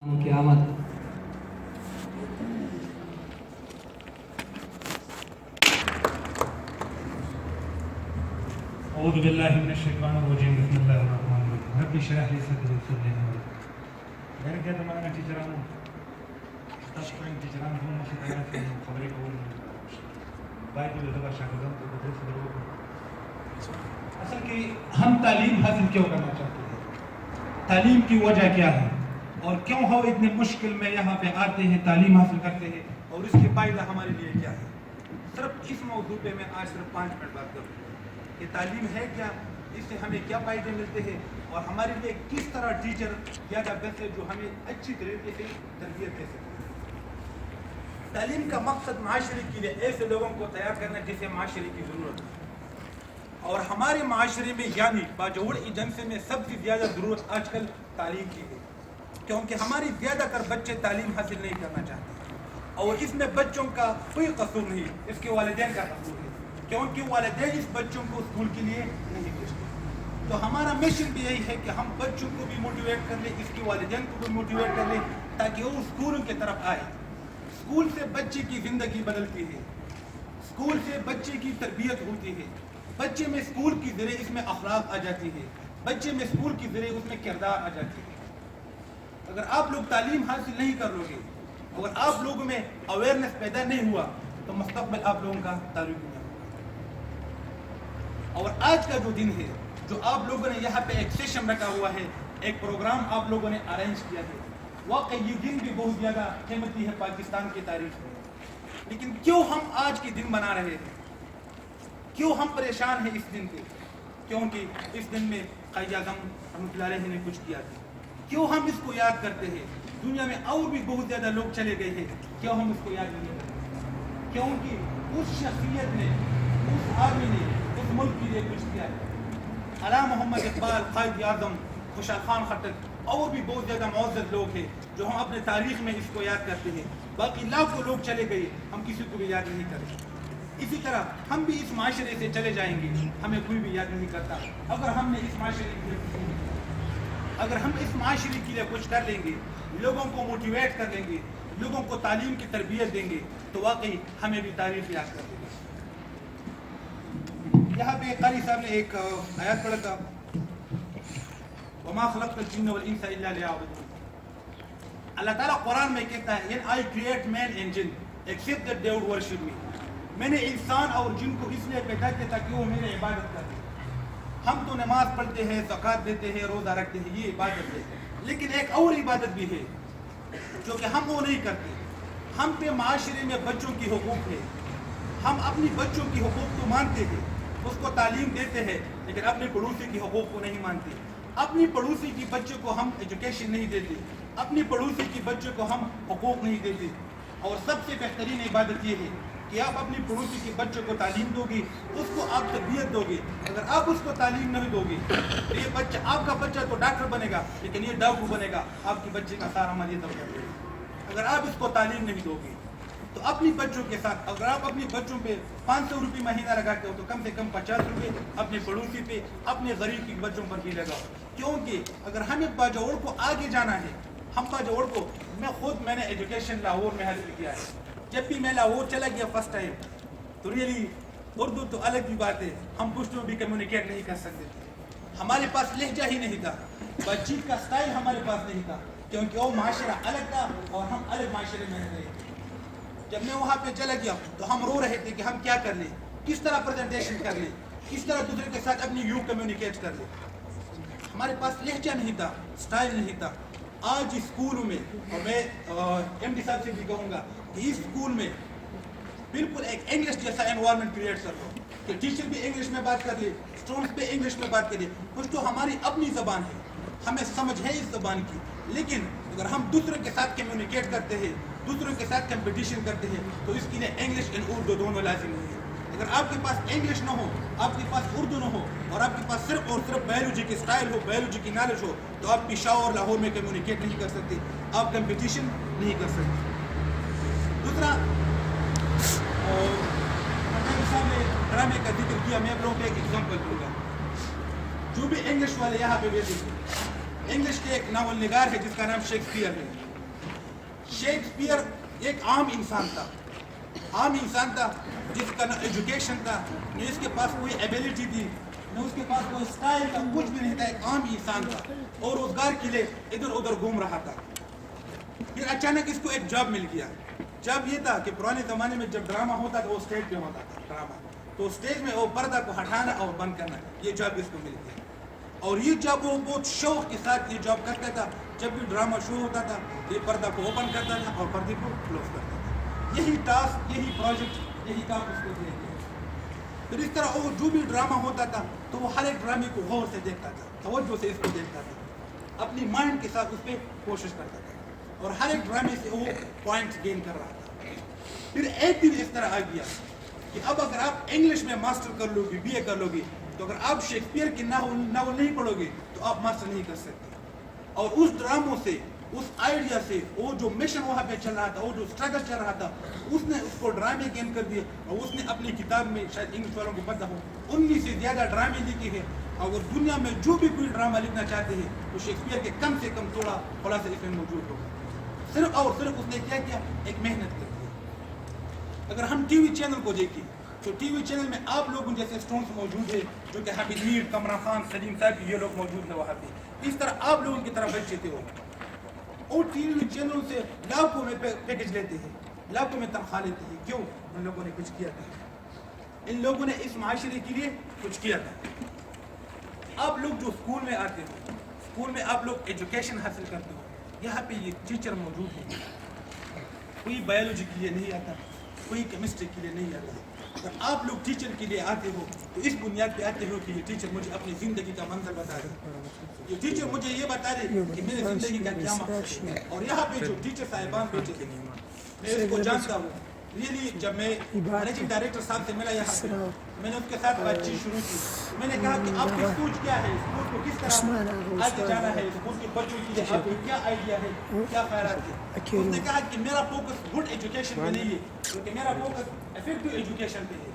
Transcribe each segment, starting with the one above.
قیامت اعوذ باللہ من الشیطان الرجیم بسم اللہ الرحمن الرحیم رب اشرح لي صدری ويسر لي امری میں نے کہا تمہارا ٹیچرانو تاسو ټیچرانو هم مخې ته راځي خبرې کول باید د دغه شاګردانو په بدل خبرې وکړو اصل کې ہم تعلیم حاصل کیوں کرنا چاہتے ہیں تعلیم کی وجہ کیا ہے اور کیوں ہم اتنے مشکل میں یہاں پہ آتے ہیں تعلیم حاصل کرتے ہیں اور اس کے فائدہ ہمارے لیے کیا ہے صرف اس موضوع پہ میں آج صرف 5 منٹ بات کروں کہ تعلیم ہے کیا اس سے ہمیں کیا فائدے ملتے ہیں اور ہمارے لیے کس طرح ٹیچر کیا بہتر ہے جو ہمیں اچھی طریقے سے تربیت دے سکے تعلیم کا مقصد معاشرے کے لیے ایسے لوگوں کو تیار کرنا جسے معاشرے کی ضرورت ہے اور ہمارے معاشرے میں یعنی باجوڑ ایجنسی میں سب سے زیادہ ضرورت آج کل تعلیم کی ہے کیونکہ ہماری زیادہ تر بچے تعلیم حاصل نہیں کرنا چاہتے اور اس میں بچوں کا کوئی قصور نہیں اس کے والدین کا قصور ہے کیونکہ والدین اس بچوں کو اسکول کے لیے نہیں بھیجتے تو ہمارا مشن بھی یہی ہے کہ ہم بچوں کو بھی موٹیویٹ کر لیں اس کے والدین کو بھی موٹیویٹ کر لیں تاکہ وہ اسکولوں کی طرف آئے اسکول سے بچے کی زندگی بدلتی ہے اسکول سے بچے کی تربیت ہوتی ہے بچے میں اسکول کی ذریعے اس میں اخلاق آ جاتی ہے بچے میں اسکول کی ذریعے اس میں کردار آ جاتی ہے اگر آپ لوگ تعلیم حاصل نہیں کر لو گے اگر آپ لوگوں میں اویئرنیس پیدا نہیں ہوا تو مستقبل آپ لوگوں کا تعلق نہیں ہوگا اور آج کا جو دن ہے جو آپ لوگوں نے یہاں پہ ایک سیشن رکھا ہوا ہے ایک پروگرام آپ لوگوں نے ارینج کیا ہے واقعی یہ دن بھی بہت زیادہ قیمتی ہے پاکستان کی تاریخ میں لیکن کیوں ہم آج کے دن منا رہے ہیں کیوں ہم پریشان ہیں اس دن پہ کیونکہ اس دن میں قائد اعظم رحمۃ اللہ علیہ نے کچھ کیا تھا کیوں ہم اس کو یاد کرتے ہیں دنیا میں اور بھی بہت زیادہ لوگ چلے گئے ہیں کیوں ہم اس کو یاد نہیں کرتے کیونکہ اس شخصیت نے اس آدمی نے اس ملک کے لیے کچھ کیا ہے علامہ محمد اقبال قائد اعظم خوشحال خان خٹک اور بھی بہت زیادہ معزز لوگ ہیں جو ہم اپنے تاریخ میں اس کو یاد کرتے ہیں باقی لاکھوں لوگ چلے گئے ہم کسی کو بھی یاد نہیں کرتے اسی طرح ہم بھی اس معاشرے سے چلے جائیں گے ہمیں کوئی بھی یاد نہیں کرتا اگر ہم نے اس معاشرے کے لیے اگر ہم اس معاشرے کے لیے کچھ کر لیں گے لوگوں کو موٹیویٹ کر لیں گے لوگوں کو تعلیم کی تربیت دیں گے تو واقعی ہمیں بھی تاریخ یاد کر دیں گے یہاں پہ قاری صاحب نے ایک آیات پڑھا تھا وما خلقت الجن والانس الا ليعبدون اللہ تعالیٰ قرآن میں کہتا ہے I create man and jinn except that they would worship me میں نے انسان اور جن کو اس لیے پیدا کیا تاکہ وہ میری عبادت کریں ہم تو نماز پڑھتے ہیں زکوٰۃ دیتے ہیں روزہ رکھتے ہیں یہ عبادت ہے لیکن ایک اور عبادت بھی ہے جو کہ ہم وہ نہیں کرتے ہم پہ معاشرے میں بچوں کی حقوق ہے ہم اپنی بچوں کی حقوق کو مانتے ہیں اس کو تعلیم دیتے ہیں لیکن اپنے پڑوسی کی حقوق کو نہیں مانتے اپنی پڑوسی کی بچوں کو ہم ایجوکیشن نہیں دیتے اپنی پڑوسی کی بچوں کو ہم حقوق نہیں دیتے اور سب سے بہترین عبادت یہ ہے کہ آپ اپنی پڑوسی کے بچوں کو تعلیم دو گے اس کو آپ تربیت دو گے اگر آپ اس کو تعلیم نہیں دو گے تو یہ بچہ آپ کا بچہ تو ڈاکٹر بنے گا لیکن یہ ڈاکو بنے گا آپ کے بچے کا سارا مال یہ دب کر دے گا اگر آپ اس کو تعلیم نہیں دو گے تو اپنی بچوں کے ساتھ اگر آپ اپنی بچوں پہ 500 روپے مہینہ لگاتے ہو تو کم سے کم 50 روپے اپنے پڑوسی پہ اپنے غریب کے بچوں پر بھی لگاؤ کیونکہ اگر ہمیں باجوڑ کو آگے جانا ہے ہم باجوڑ کو میں نے ایجوکیشن لاہور میں حاصل کیا ہے جب بھی میں لاہور چلا گیا فرسٹ ٹائم تو ریئلی اردو تو الگ ہی بات ہے ہم پشتوں بھی کمیونیکیٹ نہیں کر سکتے تھے ہمارے پاس لہجہ ہی نہیں تھا بات چیت کا سٹائل ہمارے پاس نہیں تھا کیونکہ وہ معاشرہ الگ تھا اور ہم الگ معاشرے میں رہ رہے تھے جب میں وہاں پہ چلا گیا تو ہم رو رہے تھے کہ ہم کیا کر لیں کس طرح پریزنٹیشن کر لیں کس طرح دوسرے کے ساتھ اپنی یو کمیونیکیٹ کر لیں ہمارے پاس لہجہ نہیں تھا سٹائل نہیں تھا آج اسکولوں میں اور میں ایم ڈی صاحب سے بھی کہوں گا کہ اس اسکول میں بالکل ایک انگلش جیسا انوائرمنٹ کریٹ کر دو کہ ٹیچر بھی انگلش میں بات کر لے اسٹوڈنٹس بھی انگلش میں بات کر لے کچھ تو ہماری اپنی زبان ہے ہمیں سمجھ ہے اس زبان کی لیکن اگر ہم دوسروں کے ساتھ کمیونیکیٹ کرتے ہیں دوسروں کے ساتھ کمپٹیشن کرتے ہیں تو اس کے لیے انگلش اور اردو دونوں لازم نہیں ہے اگر آپ کے پاس انگلش نہ ہو آپ کے پاس اردو نہ ہو اور آپ کے پاس صرف اور صرف بایولوجی کی اسٹائل ہو بایولوجی کی نالج ہو تو آپ پشاور اور لاہور میں کمیونیکیٹ نہیں کر سکتے آپ کمپٹیشن نہیں کر سکتے دوسرا نے ڈرامے کا ذکر کیا میں آپ لوگوں کو ایک ایگزامپل دوں گا جو بھی انگلش والے یہاں پہ بیٹھے انگلش کے ایک ناول نگار ہے جس کا نام شیکسپیئر ہے شیکسپیئر ایک عام انسان تھا جس کا نہ ایجوکیشن تھا, نہ اس کے پاس کوئی ایبیلٹی تھی, نہ اس کے پاس کوئی اسٹائل تھا, کچھ بھی نہیں تھا. ایک عام انسان تھا اور روزگار کے لیے ادھر ادھر گھوم رہا تھا. پھر اچانک اس کو ایک جاب مل گیا. جاب یہ تھا کہ پرانے زمانے میں جب ڈرامہ ہوتا تھا وہ اسٹیج پہ ہوتا تھا ڈرامہ, تو اسٹیج میں وہ پردہ کو ہٹانا اور بند کرنا, یہ جاب اس کو مل گیا. اور یہ جاب وہ بہت شوق کے ساتھ یہ جاب کرتا تھا. جب بھی ڈرامہ شو ہوتا تھا یہ پردہ کو اوپن کرتا تھا اور پردے کو کلوز کرتا تھا. یہی ٹاسک, یہی پروجیکٹ, یہی کام اس کو دیا گیا. پھر اس طرح وہ جو بھی ڈرامہ ہوتا تھا تو وہ ہر ایک ڈرامے کو غور سے دیکھتا تھا, توجہ سے اس کو دیکھتا تھا, اپنی مائنڈ کے ساتھ اس پہ کوشش کرتا تھا اور ہر ایک ڈرامے سے وہ پوائنٹس گین کر رہا تھا. پھر ایک دن اس طرح آ گیا کہ اب اگر آپ انگلش میں ماسٹر کر لو گے, بی اے کر لو گے, تو اگر آپ شیکسپیئر کی ناول نہیں پڑھو گے تو آپ ماسٹر نہیں کر سکتے. اور اس ڈراموں سے, اس آئیڈیا سے, وہ جو مشن وہاں پہ چل رہا تھا, وہ جو اسٹرگل چل رہا تھا, اس نے اس کو ڈرامے گیم کر دیے. اور اس نے اپنی کتاب میں, شاید انگلش والوں کو پتہ ہو, 19 سے زیادہ ڈرامے لکھے ہیں. اگر دنیا میں جو بھی کوئی ڈرامہ لکھنا چاہتے ہیں تو شیکسپیئر کے کم سے کم تھوڑا خلاصہ اس میں موجود ہوگا. صرف اور صرف اس نے کیا کیا, ایک محنت کر دی. اگر ہم ٹی وی چینل کو دیکھیں تو ٹی وی چینل میں آپ لوگوں جیسے اسٹونس موجود ہیں, جو کہ حامد میر, کمران خان, سلیم صاحب, یہ لوگ موجود ہیں وہاں پہ. اس طرح آپ لوگوں کی طرح بچے تھے وہ, اور ٹی وی چینلوں سے لاکھوں میں پیکج لیتے ہیں, لاکھوں میں تنخواہ لیتے ہیں. کیوں؟ ان لوگوں نے کچھ کیا تھا, ان لوگوں نے اس معاشرے کے لیے کچھ کیا تھا. آپ لوگ جو اسکول میں آتے ہو, اسکول میں آپ لوگ ایجوکیشن حاصل کرتے ہو, یہاں پہ یہ ٹیچر موجود ہے. کوئی بایولوجی کے لیے نہیں آتا, کوئی کیمسٹری کے لیے نہیں آتا. اگر آپ لوگ ٹیچر کے لیے آتے ہو تو اس بنیاد پہ آتے ہو کہ یہ ٹیچر مجھے اپنی زندگی کا منظر بتا دے, یہ ٹیچر مجھے یہ بتا دے کہ میری زندگی کا کیا مقصد ہے. اور یہاں پہ جو ٹیچر صاحبان بیٹھے تھے, میں اس کو جانتا ہوں. ریئلی جب میں مینیجنگ ڈائریکٹر صاحب سے ملا یہاں پہ, میں نے اس کے ساتھ بات چیت شروع کی. میں نے کہا کہ آپ کی سوچ کیا ہے, اسکول کو کس طرح آگے جانا ہے, اسکول کے بچوں کے لیے آپ کو کیا آئیڈیا ہے, کیا خیالات ہے. اس نے کہا کہ میرا فوکس گڈ ایجوکیشن پہ نہیں ہے, کیونکہ میرا فوکس افیکٹو ایجوکیشن پہ ہے.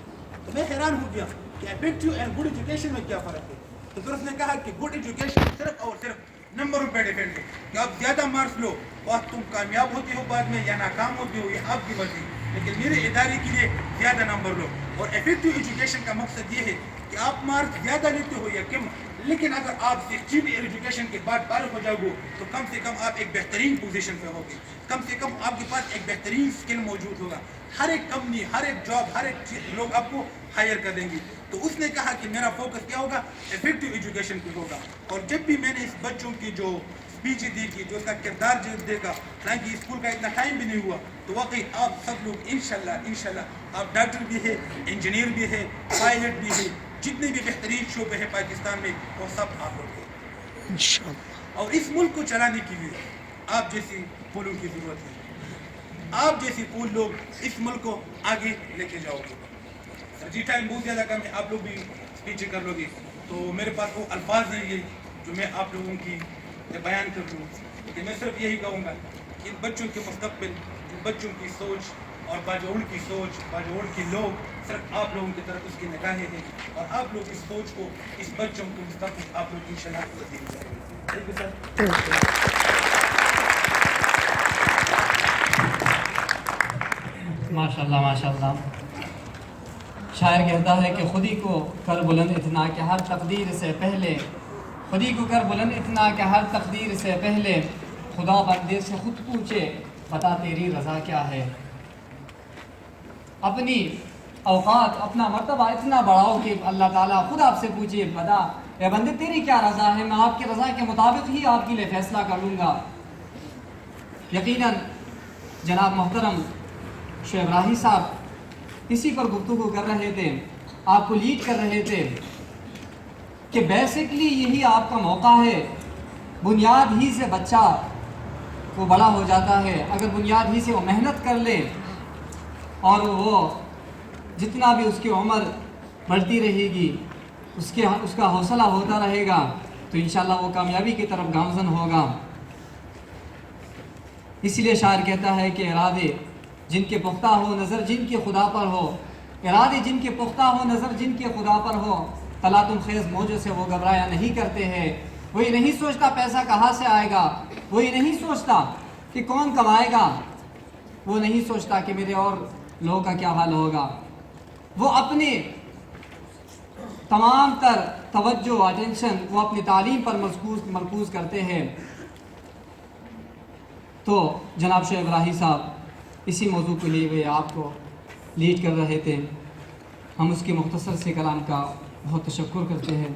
تو میں حیران ہو گیا کہ افیکٹو اینڈ گڈ ایجوکیشن میں کیا فرق ہے. تو پھر اس نے کہا کہ گڈ ایجوکیشن صرف اور صرف نمبروں پہ ڈیپینڈ ہے, کہ آپ زیادہ مارکس لو اور تم کامیاب ہوتے ہو بعد میں یا ناکام ہوتے ہو, یہ آپ کی مرضی. لیکن میرے ادارے کے لیے زیادہ نمبر لو. اور افیکٹو ایجوکیشن کا مقصد یہ ہے کہ آپ مارکس زیادہ لیتے ہو یا کم, لیکن اگر آپ سکسٹین ایجوکیشن کے بعد فارغ ہو جاؤ گے تو کم سے کم آپ ایک بہترین پوزیشن پہ ہوگے, کم سے کم آپ کے پاس ایک بہترین اسکل موجود ہوگا. ہر ایک کمپنی, ہر ایک جاب, ہر ایک لوگ آپ کو ہائر کر دیں گے. تو اس نے کہا کہ میرا فوکس کیا ہوگا, افیکٹو ایجوکیشن پہ ہوگا. اور جب بھی میں نے اس بچوں کی جو اسپیچ دیکھی, جو اس کا کردار جو دیکھا, حالانکہ اسکول کا اتنا ٹائم بھی نہیں ہوا, تو واقعی آپ سب لوگ انشاءاللہ آپ ڈاکٹر بھی ہے, انجینئر بھی ہے, پائلٹ بھی ہے, جتنے بھی بہترین شعبے ہیں پاکستان میں وہ سب آپ لوگ ہیں انشاءاللہ. اور اس ملک کو چلانے کے لیے آپ جیسی پھولوں کی ضرورت ہے. آپ جیسی پھول لوگ اس ملک کو آگے لے کے جاؤ گے. جی ٹائم بہت زیادہ کم ہے, آپ لوگ بھی اسپیچ کر لو گے, تو میرے پاس وہ الفاظ نہیں ہے جو میں آپ لوگوں کی بیان کر دوں. لیکن میں صرف یہی کہوں گا کہ ان بچوں کے مستقبل, ان بچوں کی سوچ اور باجوڑ کی سوچ, باجوڑ کے لوگ صرف آپ لوگوں کی طرف اس کی نگاہیں ہیں, اور آپ لوگ اس سوچ کو, اس بچوں کو مستقبل آپ لوگ انشاءاللہ دیں گے. Thank you sir. ماشاءاللہ ماشاءاللہ. شاعر کہتا ہے کہ خودی کو کر بلند اتنا کہ ہر تقدیر سے پہلے, خودی کو کر بلند اتنا کہ ہر تقدیر سے پہلے, خدا بندے سے خود پوچھے بتا تیری رضا کیا ہے. اپنی اوقات, اپنا مرتبہ اتنا بڑھاؤ کہ اللہ تعالیٰ خود آپ سے پوچھے بتا اے بندے تیری کیا رضا ہے, میں آپ کی رضا کے مطابق ہی آپ کے لیے فیصلہ کر لوں گا. یقیناً جناب محترم شعیب راہی صاحب اسی پر گفتگو کر رہے تھے, آپ کو لیڈ کر رہے تھے کہ بیسکلی یہی آپ کا موقع ہے. بنیاد ہی سے بچہ وہ بڑا ہو جاتا ہے, اگر بنیاد ہی سے وہ محنت کر لے اور وہ جتنا بھی اس کی عمر بڑھتی رہے گی, اس کا حوصلہ ہوتا رہے گا, تو انشاءاللہ وہ کامیابی کی طرف گامزن ہوگا. اس لیے شاعر کہتا ہے کہ ارادے جن کے پختہ ہو, نظر جن کے خدا پر ہو, ارادے جن کے پختہ ہو, نظر جن کے خدا پر ہو, تلاطم خیز موجوں سے وہ گھبرایا نہیں کرتے ہیں. وہی نہیں سوچتا پیسہ کہاں سے آئے گا, وہی نہیں سوچتا کہ کون کمائے گا، وہ نہیں سوچتا کہ میرے اور لوگوں کا کیا حال ہوگا. وہ اپنے تمام تر توجہ اٹینشن وہ اپنی تعلیم پر مرکوز کرتے ہیں. تو جناب شیخ ابراہیم صاحب اسی موضوع کے لیے وہ آپ کو لیڈ کر رہے تھے. ہم اس کے مختصر سے کلام کا بہت تشکر کرتے ہیں.